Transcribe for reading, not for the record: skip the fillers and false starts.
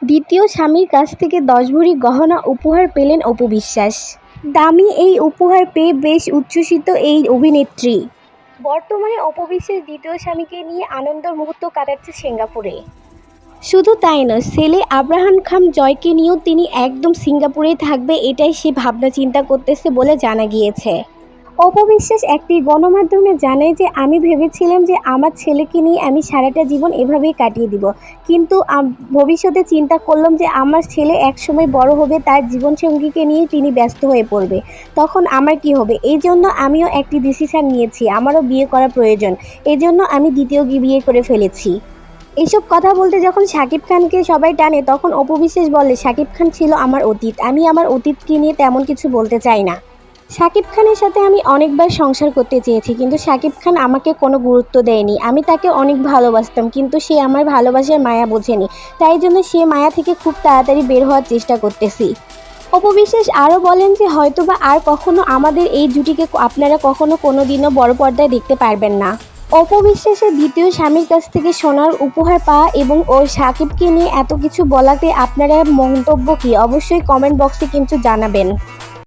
দ্বিতীয় স্বামীর কাছ থেকে 10 ভরি গহনা উপহার পেলেন অপু বিশ্বাস। দামি এই উপহার পেয়ে বেশ উচ্ছ্বসিত এই অভিনেত্রী। বর্তমানে অপু বিশ্বাস দ্বিতীয় স্বামীকে নিয়ে আনন্দের মুহূর্ত কাটাচ্ছে সিঙ্গাপুরে। শুধু তাই নয়, ছেলে আব্রাহাম খান জয়কে নিয়েও তিনি একদম সিঙ্গাপুরেই থাকবে, এটাই সে ভাবনা চিন্তা করতেছে বলে জানা গিয়েছে। অপু বিশ্বাস একটি গণমাধ্যমে জানায় যে আমি ভেবেছিলাম যে আমার ছেলেকে নিয়ে আমি সারাটা জীবন এভাবেই কাটিয়ে দিব, কিন্তু ভবিষ্যতে চিন্তা করলাম যে আমার ছেলে একসময় বড় হবে, তার জীবনসঙ্গীকে নিয়ে তিনি ব্যস্ত হয়ে পড়বে, তখন আমার কি হবে। এই জন্য আমিও একটি ডিসিশন নিয়েছি, আমারও বিয়ে করা প্রয়োজন, এই জন্য আমি দ্বিতীয় বিয়ে করে ফেলেছি। এইসব কথা বলতে যখন শাকিব খানকে সবাই টানে, তখন অপু বিশ্বাস বলে শাকিব খান ছিল আমার অতীত, আমি আমার অতীতকে নিয়ে তেমন কিছু বলতে চাই না। শাকিব খানের সাথে আমি অনেকবার সংসার করতে চেয়েছি, কিন্তু শাকিব খান আমাকে কোনো গুরুত্ব দেয়নি। আমি তাকে অনেক ভালোবাসতাম, কিন্তু সে আমার ভালোবাসার মায়া বোঝেনি, তাই জন্য সে মায়া থেকে খুব তাড়াতাড়ি বের হওয়ার চেষ্টা করতেছি। অপু বিশ্বাস আরও বলেন যে হয়তোবা আর কখনো আমাদের এই জুটিকে আপনারা কখনো কোনো দিনও বড় পর্দায় দেখতে পারবেন না। অপু বিশ্বাসের দ্বিতীয় স্বামীর কাছ থেকে সোনার উপহার পাওয়া এবং শাকিবকে নিয়ে এত কিছু বলাতে আপনারা মন্তব্য কি, অবশ্যই কমেন্ট বক্সে কিন্তু জানাবেন।